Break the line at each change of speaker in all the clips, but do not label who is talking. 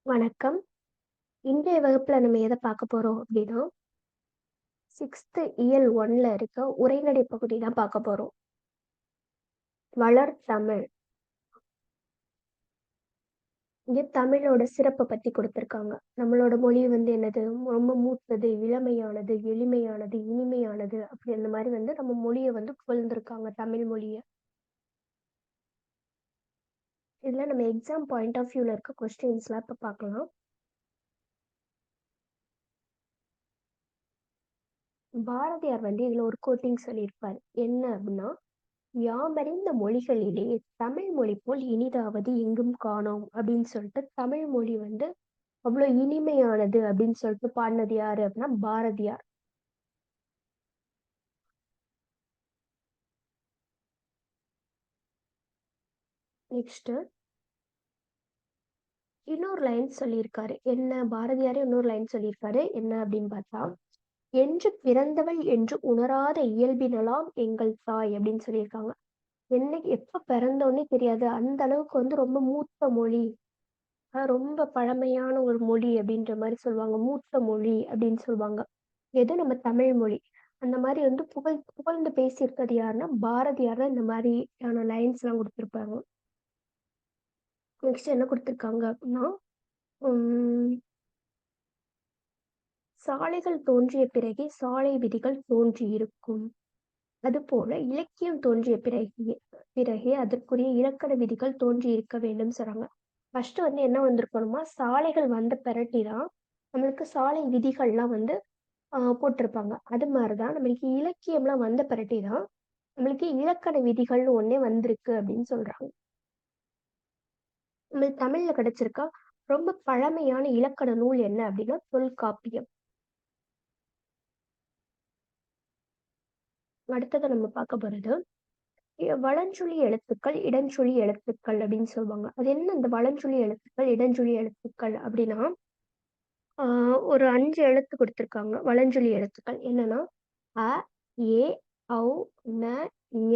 வணக்கம். இன்றைய வகுப்புல நம்ம எத பார்க்க போறோம் அப்படின்னா, 6த் இயல் 1ல இருக்க உரைநடை பகுதி தான் பார்க்க போறோம். வளர் தமிழ். இங்க தமிழோட சிறப்ப பத்தி குடுத்திருக்காங்க. நம்மளோட மொழி என்னது? ரொம்ப மூத்தது, இளமையானது, எளிமையானது, இனிமையானது அப்படி அந்த மாரி நம்ம மொழிய புகழ்ந்திருக்காங்க தமிழ் மொழிய. இதுல நம்ம எக்ஸாம் பாயிண்ட் ஆஃப் வியூல இருக்க கொஸ்டின்ஸ்லாம் இப்ப பார்க்கலாம். பாரதியார் இதுல ஒரு கோட்டிங் சொல்லியிருப்பாரு. என்ன அப்படின்னா, யாமறிந்த மொழிகளிலே தமிழ் மொழி போல் இனிதாவது எங்கும் காணோம் அப்படின்னு சொல்லிட்டு தமிழ் மொழி அவ்வளவு இனிமையானது அப்படின்னு சொல்லிட்டு பாடினது யாரு அப்படின்னா பாரதியார். நெக்ஸ்ட் இன்னொரு லைன் சொல்லியிருக்காரு. என்ன பாரதியாரே இன்னொரு லைன் சொல்லியிருக்காரு. என்ன அப்படின்னு பார்த்தா, என்று பிறந்தவள் என்று உணராத இயல்பினலாம் எங்கள் தாய் அப்படின்னு சொல்லியிருக்காங்க. என்னைக்கு எப்ப பிறந்தோன்னே தெரியாது அந்த அளவுக்கு ரொம்ப மூத்த மொழி, ரொம்ப பழமையான ஒரு மொழி அப்படின்ற மாரி சொல்லுவாங்க. மூத்த மொழி அப்படின்னு சொல்லுவாங்க. எது நம்ம தமிழ் மொழி. அந்த மாரி புகழ்ந்து பேசியிருக்கிறது யாருன்னா, பாரதியார் தான் இந்த மாரியான லைன்ஸ்லாம் குடுத்திருப்பாங்க. நெக்ஸ்ட் என்ன குடுத்திருக்காங்க அப்படின்னா, ம் சாலைகள் தோன்றிய பிறகே சாலை விதிகள் தோன்றியிருக்கும். அதுபோல இலக்கியம் தோன்றிய பிறகே அதற்குரிய இலக்கண விதிகள் தோன்றியிருக்க வேண்டும் சொல்றாங்க. ஃபர்ஸ்ட் என்ன வந்திருக்கணுமா, சாலைகள் வந்த பெரட்டி தான் நம்மளுக்கு சாலை விதிகள்லாம் போட்டிருப்பாங்க. அது மாரிதான் நம்மளுக்கு இலக்கியம்லாம் வந்த பெரட்டி தான் நம்மளுக்கு இலக்கண விதிகள்னு ஒண்ணே வந்திருக்கு அப்படின்னு சொல்றாங்க. நம்மளுக்கு தமிழ்ல கிடைச்சிருக்க ரொம்ப பழமையான இலக்கண நூல் என்ன அப்படின்னா தொல்காப்பியம். அடுத்தது நம்ம பார்க்க போறது வலஞ்சுழி எழுத்துக்கள், இடஞ்சுழி எழுத்துக்கள் அப்படின்னு சொல்லுவாங்க. அது என்ன இந்த வலஞ்சுழி எழுத்துக்கள், இடஞ்சுழி எழுத்துக்கள் அப்படின்னா, ஆ ஒரு 5 எழுத்து குடுத்துருக்காங்க. வலஞ்சுழி எழுத்துக்கள். என்னன்னா, அ, ஏ, ஔ, ந, ஞ.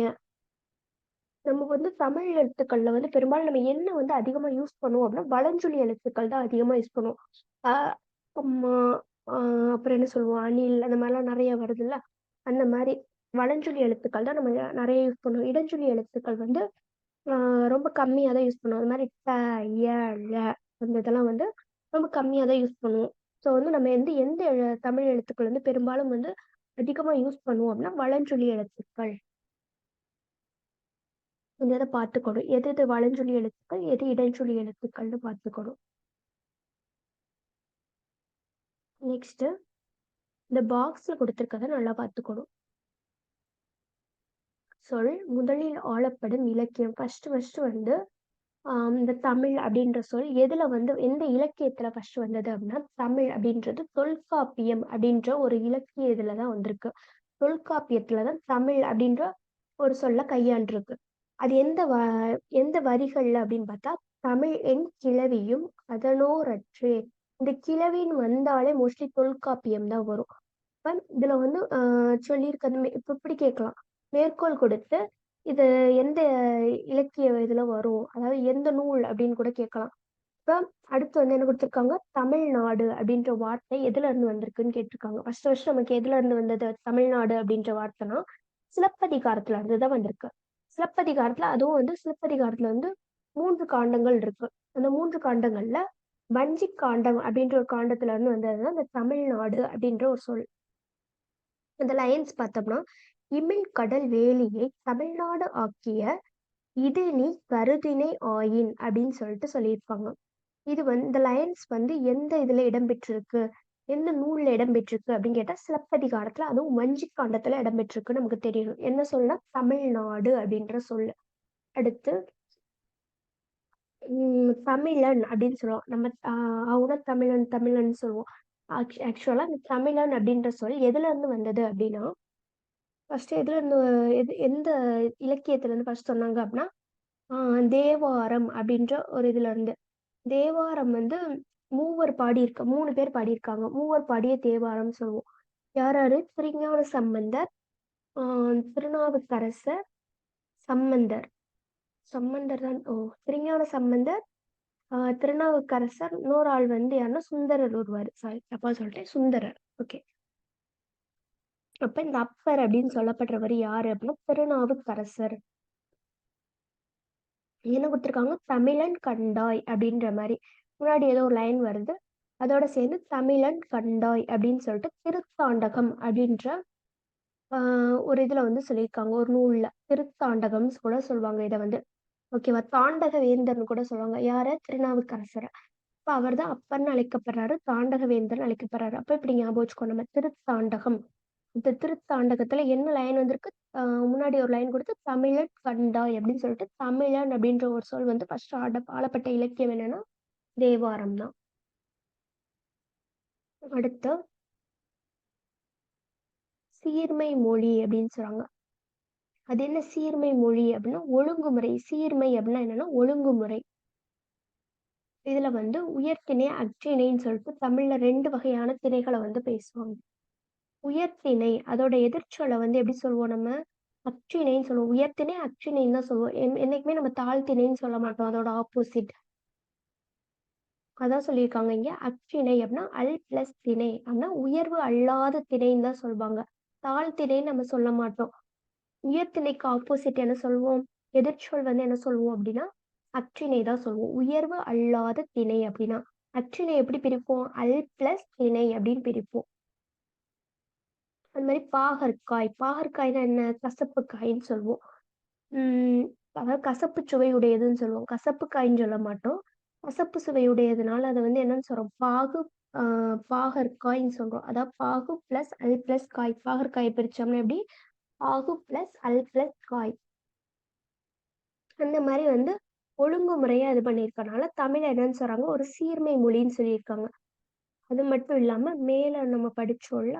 நம்ம தமிழ் எழுத்துக்கள்ல பெரும்பாலும் நம்ம என்ன அதிகமா யூஸ் பண்ணுவோம் அப்படின்னா, வலஞ்சுழி எழுத்துக்கள் தான் அதிகமா யூஸ் பண்ணுவோம். அ, மா, ஆ அப்புறம் என்ன சொல்லுவோம்? அணில் அந்த மாரிலாம் நெறைய வருதுல்ல. அந்த மாரி வலஞ்சுழி எழுத்துக்கள் தான் நம்ம நெறைய யூஸ் பண்ணுவோம். இடஞ்சுழி எழுத்துக்கள் ஆ ரொம்ப கம்மியா தான் யூஸ் பண்ணுவோம். அது மாரி ட, ய, ழ அந்த இதெல்லாம் ரொம்ப கம்மியா தான் யூஸ் பண்ணுவோம். ஸோ நம்ம எந்த தமிழ் எழுத்துக்கள் பெரும்பாலும் அதிகமா யூஸ் பண்ணுவோம் அப்படின்னா, வலஞ்சுழி எழுத்துக்கள். இந்த இத பார்த்துக்கணும். எது எது வலஞ்சுழி எழுத்துக்கள், எது இடஞ்சுழி எழுத்துக்கள்னு பார்த்துக்கணும். நெக்ஸ்ட்டு இந்த பாக்ஸ்ல குடுத்துருக்கத நல்லா பார்த்துக்கணும். சொல் முதலில் ஆளப்படும் இலக்கியம். ஃபர்ஸ்ட் இந்த தமிழ் அப்படின்ற சொல் எதுல எந்த இலக்கியத்துல ஃபர்ஸ்ட் வந்தது அப்படின்னா, தமிழ் அப்படின்றது தொல்காப்பியம் அப்படின்ற ஒரு இலக்கிய இதுல தான் வந்திருக்கு. தொல்காப்பியத்துல தான் தமிழ் அப்படின்ற ஒரு சொல்ல கையாண்டிருக்கு. அது எந்த வரிகள்ல அப்படின்னு பார்த்தா, தமிழ் என் கிளவியும் அதனோரற்றே. இந்த கிளவின்னு வந்தாலே மோஸ்ட்லி தொல்காப்பியம் தான் வரும். இப்ப இதுல சொல்லியிருக்கிறது இப்ப இப்படி கேட்கலாம். மேற்கோள் கொடுத்து, இது எந்த இலக்கிய இதுல வரும்? அதாவது எந்த நூல் அப்படின்னு கூட கேட்கலாம். இப்ப அடுத்து என்ன குடுத்துருக்காங்க? தமிழ்நாடு அப்படின்ற வார்த்தை எதுல இருந்து வந்திருக்குன்னு கேட்டிருக்காங்க. ஃபர்ஸ்ட் நமக்கு எதுல இருந்து வந்தது? தமிழ்நாடு அப்படின்ற வார்த்தைனா, சிலப்பதிகாரத்துல இருந்து தான் வந்திருக்கு. சிலப்பதிகாரத்துல அதுவும் சிலப்பதிகாரத்துல 3 காண்டங்கள் இருக்கு. அந்த 3 காண்டங்கள்ல வஞ்சிக் காண்டம் அப்படின்ற ஒரு காண்டத்துல இருந்து வந்தது தான் இந்த தமிழ்நாடு அப்படின்ற ஒரு சொல். இந்த லைன்ஸ் பார்த்தோம்னா, "இமிழ் கடல் வேலியை தமிழ்நாடு ஆக்கிய இது நீ கருதினை ஆயின்" அப்படின்னு சொல்லிட்டு சொல்லியிருப்பாங்க. இது இந்த லைன்ஸ் எந்த இதுல இடம்பெற்றிருக்கு? எந்த நூல்ல இடம்பெற்றிருக்கு அப்படின்னு கேட்டா, சிலப்பதிகாரத்துல அதுவும் வஞ்சிக் காண்டத்துல இடம்பெற்றிருக்குன்னு நமக்கு தெரியணும். என்ன சொல்னா? தமிழ்நாடு அப்படின்ற சொல்லு. அடுத்து தமிழன் அப்படின்னு சொல்லுவோம். நம்ம அவன தமிழன் தமிழன் சொல்லுவோம். ஆக்சுவலா இந்த தமிழன் அப்படின்ற சொல் எதுலருந்து வந்தது அப்படின்னா, ஃபர்ஸ்ட்டு எதுலருந்து எந்த இலக்கியத்துலருந்து ஃபர்ஸ்ட் சொன்னாங்க அப்படின்னா, ஆ தேவாரம் அப்படின்ற ஒரு இதுலருந்து. தேவாரம் மூவர் பாடியிருக்க 3 பேர் பாடியிருக்காங்க. மூவர் பாடிய தேவாரம்னு சொல்லுவோம். யார் யாரு? திருஞான சம்பந்தர், ஆ திருநாவுக்கரசர், சம்பந்தர். சம்பந்தர் தான் திருஞான சம்பந்தர், திருநாவுக்கரசர், இன்னொரு ஆள் வந்து யாருன்னா சுந்தரர் வருவாரு. சாரி தப்பா சொல்லிட்டேன். சுந்தரர். ஓகே. அப்ப இந்த அப்பர் அப்படின்னு சொல்லப்படுறவர் யாரு அப்படின்னா திருநாவுக்கரசர். என்ன குடுத்துருக்காங்க? தமிழன் கண்டாய் அப்படின்ற மாரி. முன்னாடி ஏதோ ஒரு லைன் வருது. அதோட சேர்ந்து தமிழன் கண்டாய் அப்படின்னு சொல்லிட்டு திருத்தாண்டகம் அப்படின்ற ஆ ஒரு இதுல வந்து சொல்லியிருக்காங்க. ஒரு நூல்ல. திருத்தாண்டகம்னு கூட சொல்லுவாங்க இத வந்து. ஓகேவா? தாண்டக வேந்தர்ன்னு கூட சொல்லுவாங்க. யார? திருநாவுக்கரசர. அப்ப அவர் தான் அப்பர்ன்னு அழைக்கப்படுறாரு. தாண்டக வேந்தர்ன்னு அழைக்கப்படுறாரு. அப்ப இப்படி ஞாபகம் வச்சுக்கோ நம்ம திருத்தாண்டகம். இந்த திருத்தாண்டகத்துல என்ன லைன் வந்திருக்கு? அ முன்னாடி ஒரு லைன் குடுத்து தமிழன் கண்டாய் அப்படின்னு சொல்லிட்டு, தமிழன் அப்படின்ற ஒரு சொல் வந்து ஃபர்ஸ்ட் ஆளப்பட்ட இலக்கியம் என்னன்னா, தேவாரம் தான். அடுத்து சீர்மை மொழி அப்படின்னு சொல்றாங்க. அது என்ன சீர்மை மொழி அப்படின்னா, ஒழுங்குமுறை. சீர்மை அப்படின்னா என்னன்னா, ஒழுங்குமுறை. இதுல வந்து உயர்திணை, அஃறிணைன்னு சொல்லிட்டு தமிழ்ல 2 வகையான திணைகள வந்து பேசுவாங்க. உயர்திணை அதோட எதிர்ச்சொல்ல வந்து எப்படி சொல்லுவோம் நம்ம? அஃறிணைன்னு சொல்லுவோம். உயர்திணை, அஃறிணைன்னு தான் சொல்லுவோம். என்னைக்குமே நம்ம தாழ்திணைன்னு சொல்ல மாட்டோம். அதோட ஆப்போசிட். அதான் சொல்லியிருக்காங்க இங்க. அஃறிணை அப்படின்னா, அல் பிளஸ் திணை அப்படின்னா, உயர்வு அல்லாத திணைன்னு தான் சொல்வாங்க. தாழ்திணைன்னு நம்ம சொல்ல மாட்டோம். உயர்திணைக்கு ஆப்போசிட் என்ன சொல்வோம்? எதிர்ச்சொல் வந்து என்ன சொல்வோம் அப்படின்னா, அஃறிணை தான் சொல்வோம். உயர்வு அல்லாத திணை அப்படின்னா. அஃறிணை எப்படி பிரிப்போம்? அல் பிளஸ் திணை அப்படின்னு பிரிப்போம். அது மாரி பாகற்காய். பாகற்காய்னா என்ன? கசப்பு காய்ன்னு சொல்வோம். ம் அதாவது கசப்பு சுவை உடையதுன்னு சொல்லுவோம். கசப்பு காய்ன்னு சொல்ல மாட்டோம். கசப்பு சுவை உடையதுனால அத வந்து என்னன்னு சொல்றோம்? அ பாகற்காய்ன்னு சொல்றோம். அதாவது பாகு பிளஸ் அல் பிளஸ் காய். பாகற்காய பிரிச்சோம்னா எப்படி? பாகு பிளஸ் அல் பிளஸ் காய். அந்த மாரி வந்து ஒழுங்குமுறையா இது பண்ணியிருக்கனால, தமிழ என்னன்னு சொல்றாங்க? ஒரு சீர்மை மொழின்னு சொல்லியிருக்காங்க. அது மட்டும் இல்லாம மேல நம்ம படிச்சோம்ல,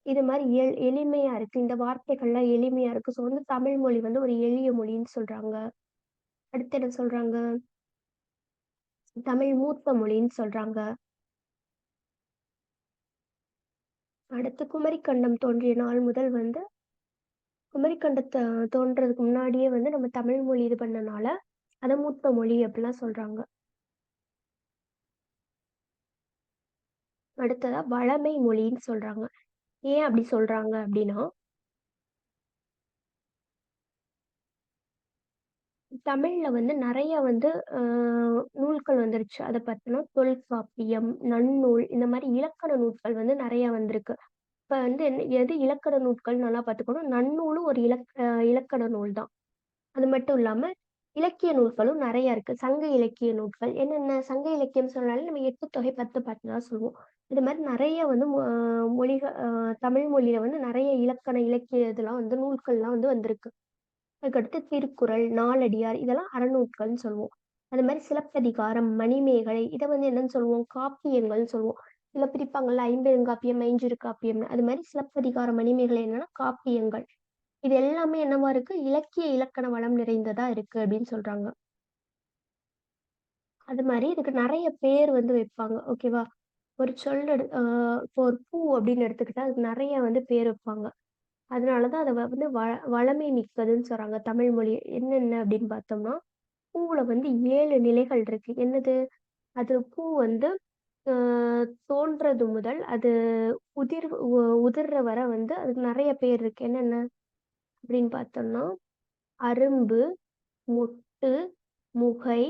இது மாரி எளிமையா இருக்கு. இந்த வார்த்தைகள்லாம் எளிமையா இருக்கு. ஸோ வந்து தமிழ் மொழி வந்து ஒரு எளிய மொழின்னு சொல்றாங்க. அடுத்து என்ன சொல்றாங்க? தமிழ் மூத்த மொழின்னு சொல்றாங்க. அடுத்து குமரிக்கண்டம் தோன்றிய நாள் முதல் வந்து குமரிக்கண்டத்த தோன்றதுக்கு முன்னாடியே வந்து நம்ம தமிழ் மொழி இது பண்ணனால, அத மூத்த மொழி அப்படிலாம் சொல்றாங்க. அடுத்ததா வளமை மொழின்னு சொல்றாங்க. ஏன் அப்படி சொல்றாங்க அப்படின்னா, தமிழ்ல வந்து நெறைய வந்து அ நூல்கள் வந்துருச்சு. அத பாத்தோம்னா தொல்காப்பியம், நன்னூல் இந்த மாரி இலக்கண நூல்கள் வந்து நெறைய வந்திருக்கு. இப்ப வந்து எது இலக்கண நூல்கள் நல்லா பாத்துக்கணும். நன்னூலும் ஒரு இலக்கண நூல் தான். அது மட்டும் இல்லாம, இலக்கிய நூல்களும் நெறைய இருக்கு. சங்க இலக்கிய நூல்கள். என்னென்ன சங்க இலக்கியம் சொன்னாலே நம்ம 8 தொகை 10 பாட்டு தான் சொல்லுவோம். இது மாரி நெறைய வந்து தமிழ் மொழியில வந்து நெறைய இலக்கண, இலக்கிய இதெல்லாம் வந்து நூல்கள்லாம் வந்து வந்திருக்கு. அதுக்கடுத்து திருக்குறள், நாலடியார் இதெல்லாம் அறநூட்கள்னு சொல்லுவோம். அது மாரி சிலப்பதிகாரம், மணிமேகலை இத வந்து என்னன்னு சொல்லுவோம்? காப்பியங்கள்னு சொல்லுவோம். இதுல பிரிப்பாங்கள்ல ஐம்பெருங்காப்பியம், ஐஞ்சிறுகாப்பியம்னு. அது மாரி சிலப்பதிகாரம், மணிமேகலை என்னன்னா காப்பியங்கள். இது எல்லாமே என்னவா இருக்கு? இலக்கிய, இலக்கண வளம் நிறைந்ததா இருக்கு அப்படின்னு சொல்றாங்க. அது மாரி இதுக்கு நெறைய பேர் வந்து வைப்பாங்க. ஓகேவா? ஒரு சொல் இப்போ ஒரு பூ அப்படின்னு எடுத்துக்கிட்டா, அதுக்கு நெறைய வந்து பேர் வைப்பாங்க. அதனால தான் அத வந்து வளமை மிக்கதுன்னு சொல்றாங்க தமிழ் மொழி. என்னென்ன அப்படின்னு பார்த்தோம்னா, பூவுல வந்து 7 நிலைகள் இருக்கு. என்னது? அது பூ வந்து அ தோன்றது முதல் அது உதிர் உ உதிர்ற வர வந்து அதுக்கு நெறைய பேர் இருக்கு. என்னென்ன அப்படின்னு பார்த்தோம்னா, அரும்பு, மொட்டு, முகை,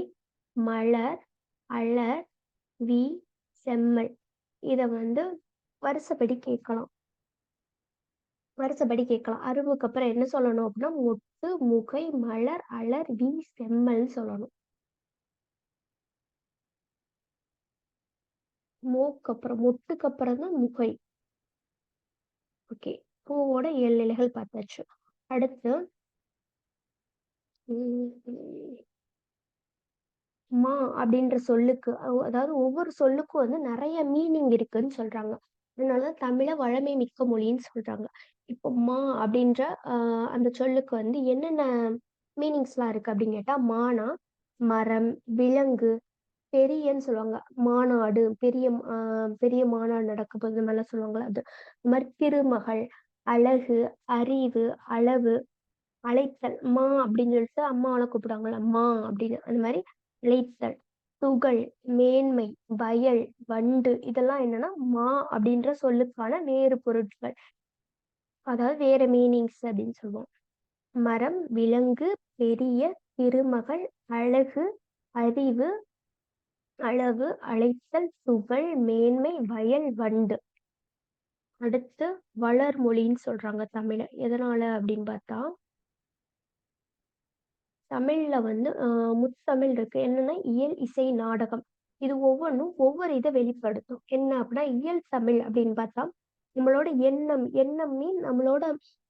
மலர், அலர், வி, செம்மல். இத வந்து வரிசைப்படி கேட்கலாம். வரிசைப்படி கேட்கலாம். அரும்புக்கு அப்புறம் என்ன சொல்லணும் அப்படின்னா, மொட்டு, முகை, மலர், அலர், வி, செம்மல்ன்னு சொல்லணும். மொட்டுக்கு அப்புறம் தான் முகை. ஓகே. பூவோட 7 இலைகள் பார்த்தாச்சு. அடுத்து ம் மா அப்படின்ற சொல்லுக்கு அதாவது ஒவ்வொரு சொல்லுக்கும் வந்து நெறைய மீனிங் இருக்குன்னு சொல்றாங்க. அதனால தான் தமிழ வளமை மிக்க மொழின்னு சொல்றாங்க. இப்போ மா அப்படின்ற அ அந்த சொல்லுக்கு வந்து என்னென்ன மீனிங்ஸ்லாம் இருக்கு அப்படின்னு கேட்டா, மானா மரம், விலங்கு, பெரியன்னு சொல்லுவாங்க. மாநாடு, பெரிய மாநாடு நடக்க போகுது இந்த மாரிலாம் சொல்லுவாங்கல்ல அது. இந்த மாரி திருமகள், அழகு, அறிவு, அளவு, அழைத்தல். அப்படின்னு சொல்லிட்டு அம்மாவலாம் கூப்பிடுவாங்கல்ல, அப்படின்னு. அந்த மாரி இளைத்தல், துகள், மேன்மை, வயல், வண்டு இதெல்லாம் என்னன்னா அப்படின்ற சொல்லுக்கான வேறு பொருட்கள். அதாவது வேற மீனிங்ஸ் அப்படின்னு சொல்லுவோம். மரம், விலங்கு, பெரிய, திருமகள், அழகு, அறிவு, அளவு, அழைத்தல், துகள், மேன்மை, வயல், வண்டு. அடுத்து வளர்மொழின்னு சொல்றாங்க தமிழ. எதனால அப்படின்னு பார்த்தா, தமிழ்ல வந்து முத்தமிழ் இருக்கு. என்னன்னா இயல், இசை, நாடகம். இது ஒவ்வொன்றும் ஒவ்வொரு இதை வெளிப்படுத்தும். என்ன அப்படின்னா இயல் தமிழ் அப்படின்னு பார்த்தா, நம்மளோட எண்ணம் எண்ணம் மீன் நம்மளோட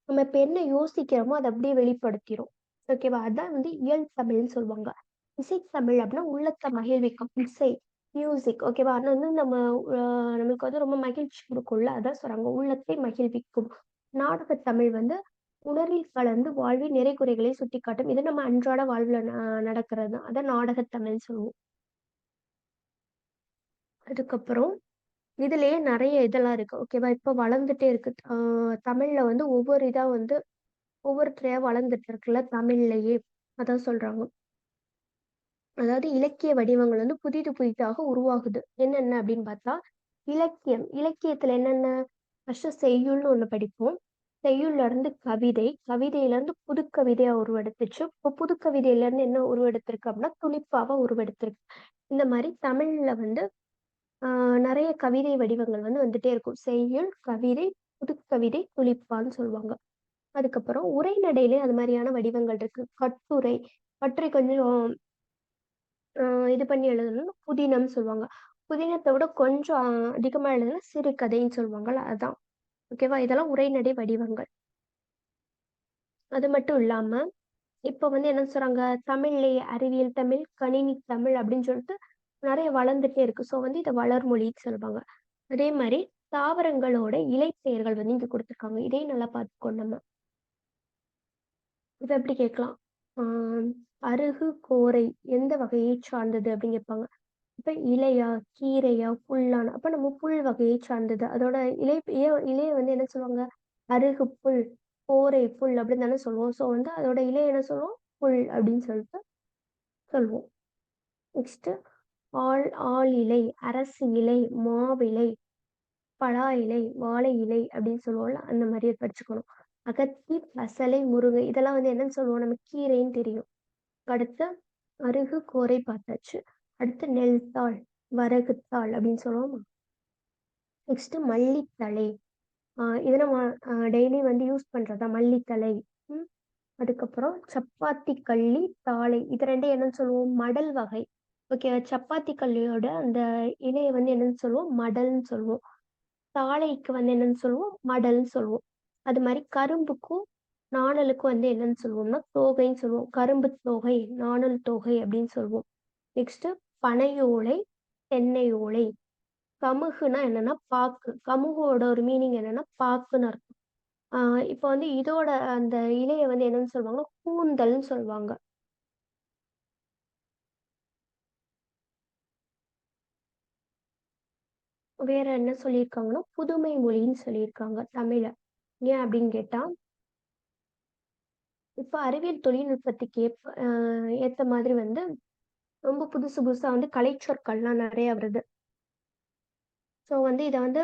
நம்ம இப்ப என்ன யோசிக்கிறோமோ அதை அப்படியே வெளிப்படுத்திரும். ஓகேவா? அதான் வந்து இயல் தமிழ்ன்னு சொல்லுவாங்க. இசை தமிழ் அப்படின்னா உள்ளத்தை மகிழ்விக்கும் இசை, மியூசிக். ஓகேவா? அது வந்து நம்மளுக்கு வந்து ரொம்ப மகிழ்ச்சி கொடுக்கும்ல, அதான் சொல்றாங்க உள்ளத்தை மகிழ்விக்கும். நாடகத் தமிழ் வந்து உணர்வில் கலந்து வாழ்வின் நிறை குறைகளை சுட்டிக்காட்டும். இது நம்ம அன்றாட வாழ்வுல நடக்கிறது தான். அதான் நாடகத் தமிழ்ன்னு சொல்லுவோம். அதுக்கப்புறம் இதுலயே நெறைய இதெல்லாம் இருக்கு. ஓகேவா? இப்ப வளர்ந்துட்டே இருக்கு. தமிழ்ல வந்து ஒவ்வொரு இதா வந்து ஒவ்வொருத்தரையா வளர்ந்துட்டு இருக்குல்ல தமிழ்லயே. அதான் சொல்றாங்க. அதாவது இலக்கிய வடிவங்கள் வந்து புதிது புதிதாக உருவாகுது. என்னென்ன அப்படின்னு பார்த்தா, இலக்கியம். இலக்கியத்துல என்னென்ன? ஃபர்ஸ்ட்டு செய்யுள்னு ஒண்ணு படிப்போம். செய்யுள்ல இருந்து கவிதை, கவிதையில இருந்து புதுக்கவிதையா உருவெடுத்துச்சு. இப்போ புதுக்கவிதையில இருந்து என்ன உருவெடுத்திருக்கு அப்படின்னா, துணிப்பாவா உருவெடுத்திருக்கு. இந்த மாரி தமிழ்ல வந்து நெறைய கவிதை வடிவங்கள் வந்து வந்துட்டே இருக்கும். செய்யுள், கவிதை, புதுக்கவிதை, துளிப்பான்னு சொல்லுவாங்க. அதுக்கப்புறம் உரைநடையிலே அது மாரியான வடிவங்கள் இருக்கு. கட்டுரை, கட்டுரை கொஞ்சம் அ இது பண்ணி எழுதணும்னா புதினம் சொல்லுவாங்க. புதினத்த விட கொஞ்சம் அதிகமா எழுதுனா சிறுகதைன்னு சொல்லுவாங்கல்ல அதான். ஓகேவா? இதெல்லாம் உரைநடை வடிவங்கள். அது மட்டும் இல்லாம, இப்ப வந்து என்ன சொல்றாங்க, தமிழ்லயே அறிவியல் தமிழ், கணினி தமிழ் அப்படின்னு சொல்லிட்டு நெறைய வளர்ந்துட்டே இருக்கு. ஸோ வந்து இத வளர்மொழின்னு சொல்லுவாங்க. அதே மாரி தாவரங்களோட இலைப்பெயர்கள் வந்து இங்க குடுத்துருக்காங்க. இதையும் நல்லா பார்த்துக்கணும் நம்ம. இப்ப எப்படி கேட்கலாம்? ஆ அருகு, கோரை எந்த வகையைச் சார்ந்தது அப்படின்னு கேட்பாங்க. இப்ப இலையா, கீரையா, புல்லானா? அப்ப நம்ம புல் வகையை சார்ந்தது. அதோட இலைய வந்து என்ன சொல்லுவாங்க? அருகு புல், கோரை புல் அப்படின்னு தானே சொல்லுவோம். ஸோ வந்து அதோட இலைய என்ன சொல்லுவோம்? புல் அப்படின்னு சொல்லிட்டு சொல்லுவோம். நெக்ஸ்ட்டு ஆள் இலை, அரசு இலை, மாவிலை, பலா இலை, வாழை இலை அப்படின்னு சொல்லுவோம்ல, அந்த மாரி படிச்சுக்கணும். அகத்தி, பசலை, முருங்கை இதெல்லாம் வந்து என்னன்னு சொல்லுவோம்? நம்ம கீரைன்னு தெரியும். அடுத்து அருகு, கோரை பார்த்தாச்சு. அடுத்து நெல்தாள், வரகுத்தாள் அப்படின்னு சொல்லுவோமா? நெக்ஸ்ட்டு மல்லித்தழை. இத நம்ம டெய்லி வந்து யூஸ் பண்றது தான் மல்லித்தழை. ம். அதுக்கப்புறம் சப்பாத்தி கள்ளி, தாழை. இது 2யும் என்னன்னு சொல்லுவோம்? மடல் வகை. ஓகே. சப்பாத்தி கல்லியோட அந்த இலைய வந்து என்னன்னு சொல்லுவோம்? மடல்ன்னு சொல்லுவோம். தாழைக்கு வந்து என்னன்னு சொல்லுவோம்? மடல்ன்னு சொல்லுவோம். அது மாரி கரும்புக்கும், நாணலுக்கும் வந்து என்னன்னு சொல்லுவோம்னா, தோகைன்னு சொல்லுவோம். கரும்பு தோகை, நாணல் தோகை அப்படின்னு சொல்லுவோம். நெக்ஸ்ட்டு பனையோலை, தென்னை ஓலை. கமுகுனா என்னன்னா பாக்கு. கமுகோட ஒரு மீனிங் என்னன்னா பாக்குன்னு அர்த்தம். ஆ இப்ப வந்து இதோட அந்த இலைய வந்து என்னன்னு சொல்லுவாங்கன்னா, கூந்தல்ன்னு சொல்லுவாங்க. வேற என்ன சொல்லியிருக்காங்கன்னா, புதுமை மொழின்னு சொல்லியிருக்காங்க தமிழ. ஏன் அப்படின்னு கேட்டா, இப்ப அறிவியல் தொழில்நுட்பத்துக்கு ஏத்த மாதிரி வந்து ரொம்ப புதுசு புதுசா வந்து கலைச்சொற்கள்லாம் நெறைய வருது. ஸோ வந்து இத வந்து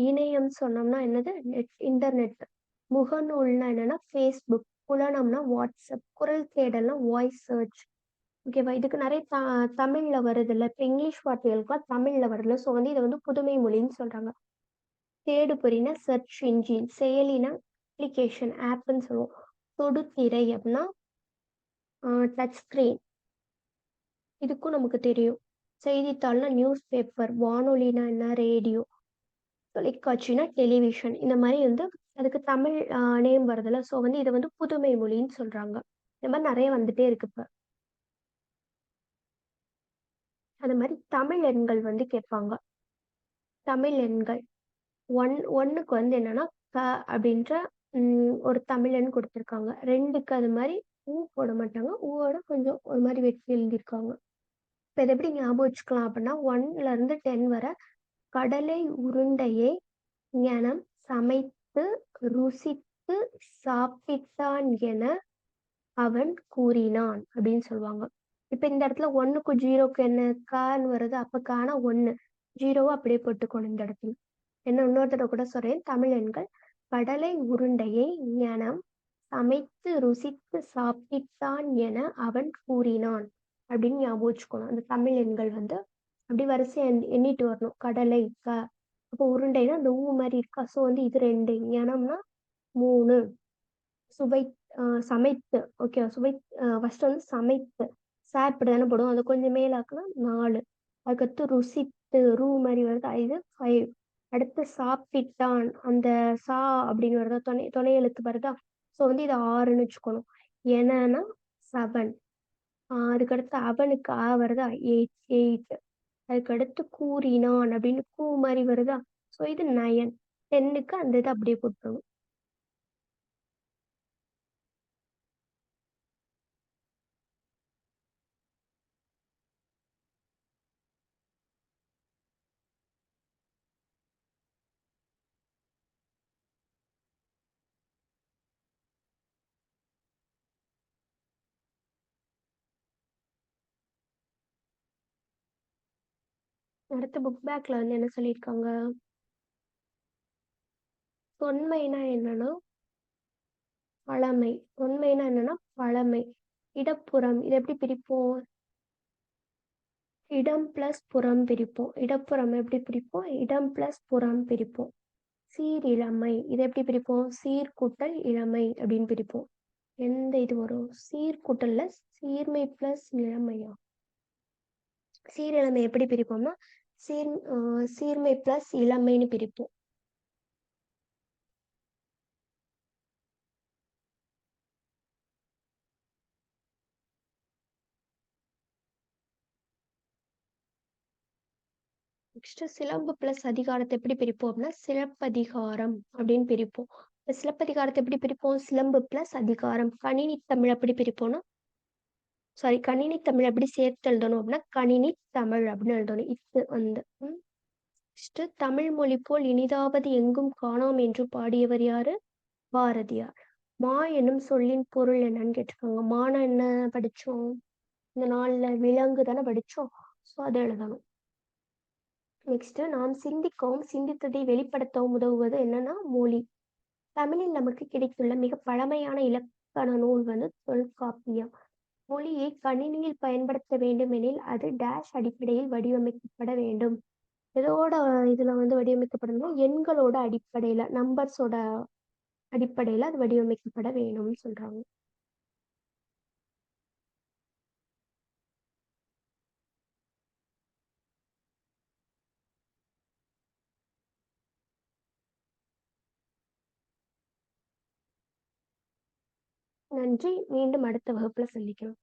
இணையம் சொன்னோம்னா என்னது? இன்டர்நெட். முகநூல்னா என்னன்னா Facebook. புலனம்னா WhatsApp. குரல் தேடல்னா வாய்ஸ் சர்ச். ஓகேவா? இதுக்கு நெறைய தமிழ்ல வருதுல்ல. இப்ப இங்கிலீஷ் வார்த்தைகளுக்குலாம் தமிழ்ல வருதுல்ல. ஸோ வந்து இத வந்து புதுமை மொழின்னு சொல்றாங்க. தேடுபொறினா சர்ச் இன்ஜின். செயலினா அப்ளிகேஷன், ஆப்ன்னு சொல்லுவோம். தொடுதிரை அப்டின்னா டச் ஸ்க்ரீன். இதுக்கும் நமக்கு தெரியும். செய்தித்தாள்னா நியூஸ் பேப்பர். வானொலினா என்ன? ரேடியோ. தொலைக்காட்சினா டெலிவிஷன். இந்த மாரி வந்து அதுக்கு தமிழ் நேம் வருதுல்ல. ஸோ வந்து இத வந்து புதுமை மொழின்னு சொல்றாங்க. இந்த மாரி நெறைய வந்துட்டே இருக்கு இப்ப. அது மாரி தமிழ் எண்கள் வந்து கேட்பாங்க. தமிழ் எண்கள். 1க்கு வந்து என்னன்னா, க அப்படின்ற ஒரு தமிழ் எண் குடுத்துருக்காங்க. 2க்கு அது மாரி போட மாட்டாங்க. ஓட கொஞ்சம் ஒரு மாரி வெட்டி எழுதியிருக்காங்க. இப்ப இத எப்படி ஞாபகம் வச்சுக்கலாம் அப்படின்னா, 1லருந்து 10 வர கடலை உருண்டையை ஞனம் சமைத்து ருசித்து சாப்பிட்டான் என அவன் கூறினான் அப்படின்னு சொல்லுவாங்க. இப்ப இந்த இடத்துல 1க்கும் 0க்கும் என்ன கான்னு வருது. அப்ப கானா 1. 0வ அப்படியே போட்டுக்கணும் இந்த இடத்துல. என்ன இன்னொரு தடவ கூட சொல்றேன். தமிழ் எண்கள் கடலை உருண்டையை ஞனம் சமைத்து ருசித்து சாப்பிட்டான் என அவன் கூறினான். அப்படின்னு ஞாபகம் வச்சுக்கணும். அந்த தமிழ் எண்கள் வந்து அப்படி வரிசையா எண்ணிட்டு வரணும். கடலை, அப்போ உருண்டைன்னா அந்த மாரி இருக்கா? ஸோ வந்து இது 2 ஞனம்னா 3 சுவை சமைத்து ஓகேவா? ஃபர்ஸ்ட் வந்து சமைத்து இப்படி தானே போடுவோம். அத கொஞ்சம் மேலாக்குனா 4 அதுக்கடுத்து ருசித்து மாரி வருதா? இது 5 அடுத்து சாப்பிட்டான் அந்த அப்படின்னு வருதா? துணை எழுத்து வருதா? ஸோ வந்து இது 6ன்னு வச்சுக்கணும். எனனா 7 அதுக்கடுத்து அவனுக்கு வருதா? 8 அதுக்கடுத்து கூறினான் அப்படின்னு மாரி வருதா? ஸோ இது 9 10க்கு அந்த இத அப்படியே போட்டுறணும். அடுத்து புக் பேக்ல வந்து என்ன சொல்லியிருக்காங்க? தொன்மைனா என்னன்னா பழமை. தொன்மைனா என்னன்னா பழமை. இடப்புறம் இத எப்படி பிரிப்போம்? இடம் பிளஸ் புறம் பிரிப்போம். இடப்புறம் எப்படி பிரிப்போம்? இடம் பிளஸ் புறம் பிரிப்போம். சீரிழமை இத எப்படி பிரிப்போம்? சீர்கூட்டல் இளமை அப்படின்னு பிரிப்போம். எந்த இது வரும்? சீர்கூட்டல்ல சீர்மை பிளஸ் இளமையா? சீரிழமை எப்படி பிரிப்போம்னா சீர்மை பிளஸ் இளமைன்னு பிரிப்போம். நெக்ஸ்ட் சிலம்பு பிளஸ் அதிகாரத்தை எப்படி பிரிப்போம் அப்படின்னா சிலப்பதிகாரம் அப்படின்னு பிரிப்போம். இப்ப சிலப்பதிகாரத்தை எப்படி பிரிப்போம்? சிலம்பு பிளஸ் அதிகாரம். கணினி தமிழ் எப்படி பிரிப்போம்னா கணினி தமிழ் எப்படி சேர்த்து எழுதணும் அப்படின்னா கணினி தமிழ் அப்படின்னு எழுதணும். இது வந்து நெக்ஸ்ட் தமிழ் மொழி போல் இனிதாவது எங்கும் காணோம் என்று பாடியவர் யாரு? பாரதியார். மா என்னும் சொல்லின் பொருள் என்னன்னு கேட்டிருக்காங்க. மானா என்ன படிச்சோம்? இந்த நாள்ல விலங்கு தானே படிச்சோம். ஸோ அதை எழுதணும். நெக்ஸ்ட் நாம் சிந்திக்கவும் சிந்தித்ததை வெளிப்படுத்தவும் உதவுவது என்னன்னா மொழி. தமிழில் நமக்கு கிடைத்துள்ள மிக பழமையான இலக்கண நூல் வந்து தொல்காப்பியம். மொழியை கணினியில் பயன்படுத்த வேண்டுமெனில் அது டேஷ் அடிப்படையில் வடிவமைக்கப்பட வேண்டும். எதோட இதுல வந்து வடிவமைக்கப்படணும்? எண்களோட அடிப்படையில நம்பர்ஸோட அடிப்படையில அது வடிவமைக்கப்பட வேணும்னு சொல்றாங்க. நன்றி. மீண்டும் அடுத்த வகுப்புல சந்திக்கலாம்.